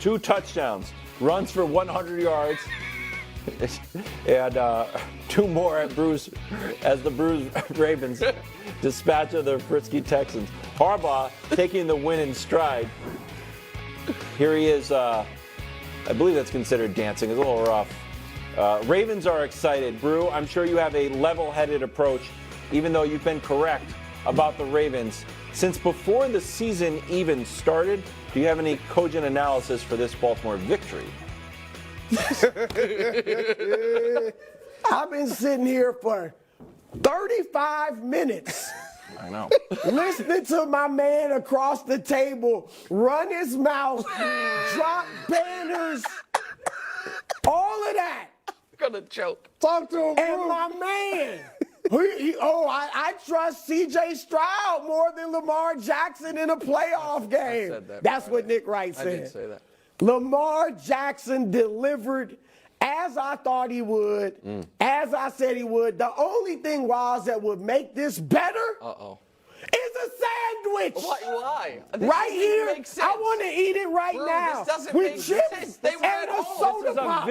2 touchdowns, runs for 100 yards, and 2 more as the bruised Ravens dispatch of the frisky Texans. Harbaugh taking the win in stride. Here he is. I believe that's considered dancing. It's a little rough. Ravens are excited. Brew, I'm sure you have a level-headed approach, even though you've been correct about the Ravens. Since before the season even started, do you have any cogent analysis for this Baltimore victory? I've been sitting here for 35 minutes. I know. Listening to my man across the table run his mouth, drop banners, all of that. I'm gonna choke. Talk to him. And my man. I trust C.J. Stroud more than Lamar Jackson in a playoff game. I said that. That's what Nick Wright said. I did say that. Lamar Jackson delivered as I thought he would, as I said he would. The only thing, Roz, that would make this better is a sandwich. Why? Right here. I want to eat it right now. This doesn't with make chips sense. They were and at a home. soda pop.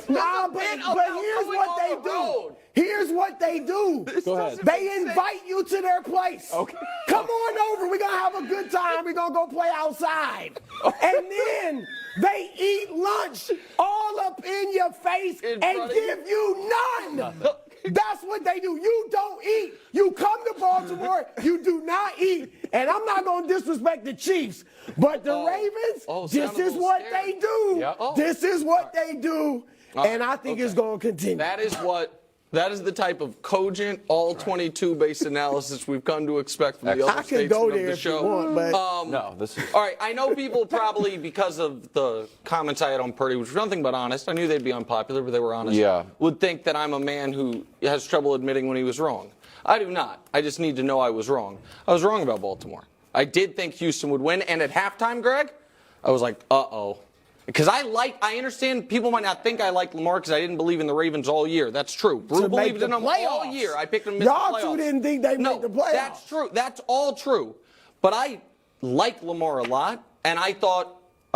Nah, but here's what they do. Here's what they do. Go ahead. They invite you to their place. Okay. Come on over. We're going to have a good time. We're going to go play outside. And then they eat lunch all up in your face and give you none. That's what they do. You don't eat. You come to Baltimore, you do not eat. And I'm not going to disrespect the Chiefs, but the Ravens, this is what they do. Yep. This is what they do. And I think it's going to continue. That is the type of cogent, all 22-based analysis we've come to expect from the other statesmen of the show. If you want, but No, this is. All right, I know people probably, because of the comments I had on Purdy, which was nothing but honest, I knew they'd be unpopular, but they were honest, would think that I'm a man who has trouble admitting when he was wrong. I do not. I just need to know I was wrong. I was wrong about Baltimore. I did think Houston would win, and at halftime, Greg, I was like, uh-oh. Because I understand people might not think I like Lamar because I didn't believe in the Ravens all year. That's true. Brew believed in them all year. I picked them to miss the playoffs. Y'all two didn't think they made the playoffs. That's true. That's all true. But I like Lamar a lot, and I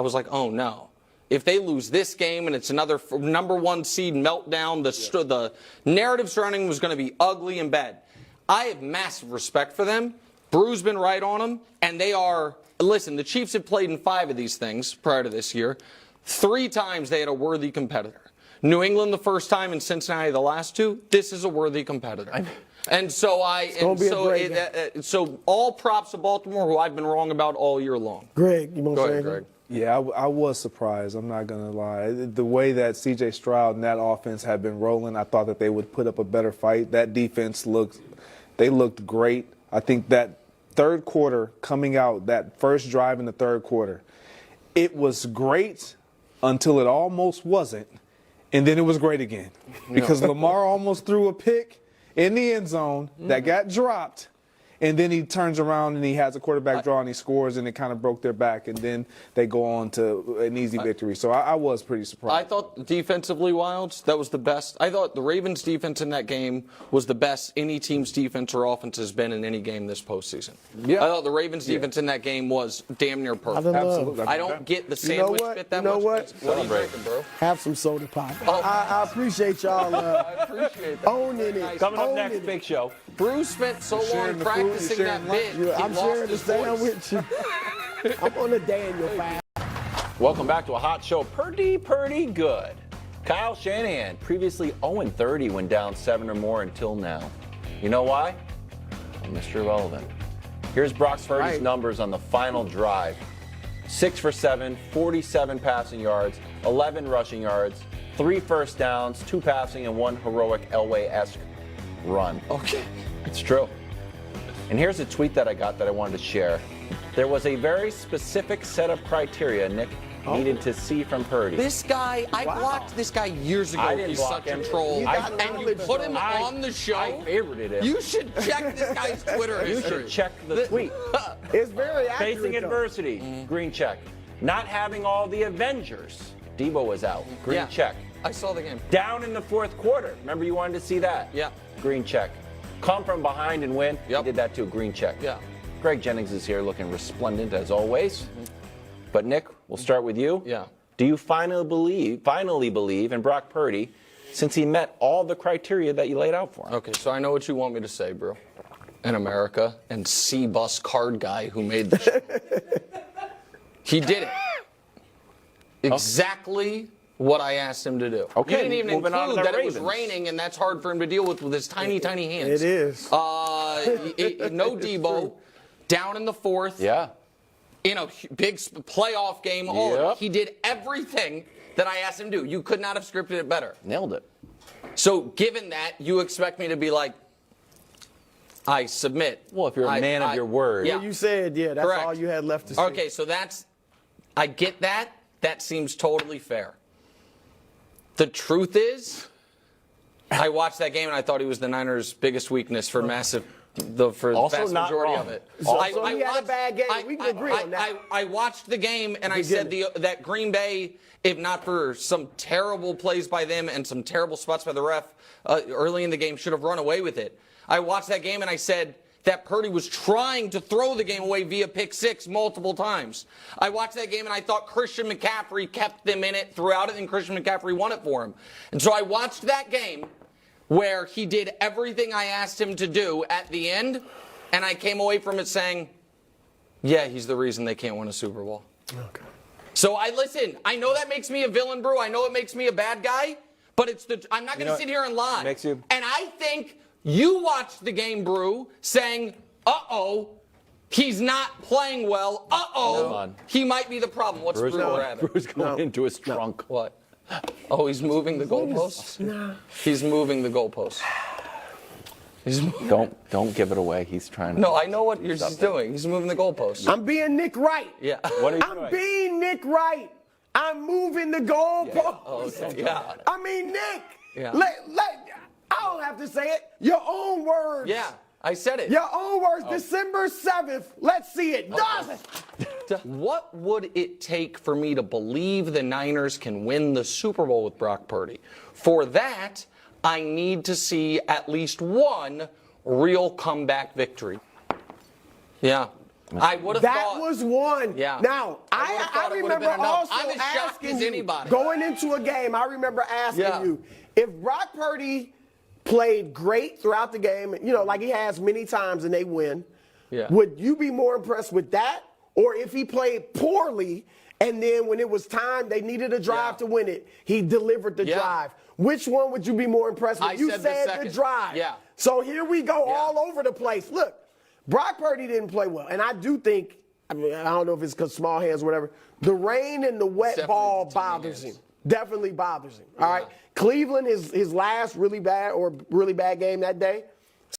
was like, oh no. If they lose this game and it's another number 1 seed meltdown, the narrative surrounding was going to be ugly and bad. I have massive respect for them. Brew's been right on them, and they are. Listen, the Chiefs have played in 5 of these things prior to this year. 3 times they had a worthy competitor. New England the first time and Cincinnati the last 2. This is a worthy competitor. So all props to Baltimore, who I've been wrong about all year long. Greg, you want to say Go ahead, anything? Greg. Yeah, I was surprised. I'm not going to lie. The way that C.J. Stroud and that offense had been rolling, I thought that they would put up a better fight. That defense looked great. I think that third quarter coming out, that first drive in the third quarter, it was great until it almost wasn't, and then it was great again because Lamar almost threw a pick in the end zone that got dropped, and then he turns around and he has a quarterback draw and he scores, and it kind of broke their back, and then they go on to an easy victory. So I was pretty surprised. I thought defensively, Wilds, that was the best. I thought the Ravens' defense in that game was the best any team's defense or offense has been in any game this postseason. I thought the Ravens' defense in that game was damn near perfect. Absolutely. I don't get the sandwich fit that much. You know what? What are you drinking, bro? Have some soda pop. I appreciate y'all I appreciate that. owning it. Coming up Owning next, it. Big Show. Bruce spent so long practicing that bit. I'm sharing the sandwich. I'm on the Daniel fast. Welcome back to a hot show. Pretty good. Kyle Shanahan, previously 0-30 when down 7 or more until now. You know why? Well, Mr. Irrelevant. Here's Brock Purdy's numbers on the final drive. 6 for 7, 47 passing yards, 11 rushing yards, 3 first downs, 2 passing, and 1 heroic Elway-esque run. Okay. It's true. And here's a tweet that I got that I wanted to share. There was a very specific set of criteria Nick needed to see from Purdy. This guy, I blocked this guy years ago. I didn't He's block such him. a troll. And you put him on the show. I favorited him. You should check this guy's Twitter You history. should check the tweet. It's very accurate. Facing adversity, green check. Not having all the Avengers. Debo was out, green check. I saw the game. Down in the fourth quarter. Remember you wanted to see that? Yeah. Green check. Come from behind and win. Yep. He did that too, green check. Yeah. Greg Jennings is here looking resplendent as always. But Nick, we'll start with you. Yeah. Do you finally believe in Brock Purdy since he met all the criteria that you laid out for him? Okay, so I know what you want me to say, bro. In America, and C-bus card guy who made the show. He did it. Exactly what I asked him to do. Okay, you didn't even moving on to include the that it was Ravens. raining, and that's hard for him to deal with his tiny, tiny hands. It is. No Debo, down in the fourth. Yeah. In a big playoff game. All of Yep. it. He did everything that I asked him to do. You could not have scripted it better. Nailed it. So given that, you expect me to be like, I submit. Well, if you're a man of your word. Yeah. You said, yeah, that's Correct. all you had left to say. Okay, so I get that. That seems totally fair. The truth is, I watched that game and I thought he was the Niners' biggest weakness for the Also vast not majority wrong. of it. So he had a bad game. We can agree on that. I watched the game and I said that Green Bay, if not for some terrible plays by them and some terrible spots by the ref early in the game, should have run away with it. I watched that game and I said that Purdy was trying to throw the game away via pick six multiple times. I watched that game and I thought Christian McCaffrey kept them in it throughout it, and Christian McCaffrey won it for him. And so I watched that game where he did everything I asked him to do at the end, and I came away from it saying, yeah, he's the reason they can't win a Super Bowl. Okay. So listen, I know that makes me a villain, Brew. I know it makes me a bad guy, but I'm not going to sit here and lie. Makes you. And I think you watched the game, Brew, saying, uh-oh, he's not playing well. Uh-oh, he might be the problem. What's Brew Rabbit? Brew's going into his trunk. What? Oh, he's moving the goalposts? Nah. He's moving the goalposts. Don't give it away. He's trying to. No, I know what you're doing. He's moving the goalposts. I'm being Nick Wright. Yeah. What are you I'm doing? being Nick Wright. I'm moving the goalposts. Oh, okay. Yeah. I mean, Nick. Yeah. I don't have to say it. Your own words. Yeah. I said it. Your own words. December 7th. Let's see it. Done. What would it take for me to believe the Niners can win the Super Bowl with Brock Purdy? For that, I need to see at least one real comeback victory. Yeah. I would have thought. That was one. Yeah. Now, I remember also I'm as shocked asking as you, anybody. going into a game, I remember asking Yeah. you, if Brock Purdy played great throughout the game, like he has many times and they win, would you be more impressed with that? Or if he played poorly and then when it was time, they needed a drive to win it, he delivered the drive. Which one would you be more impressed with? You said the drive. Yeah. So here we go all over the place. Look, Brock Purdy didn't play well. And I do think, I don't know if it's because small hands or whatever, the rain and the wet ball bothers him. Definitely bothers him. All right. Cleveland, his last really bad game that day,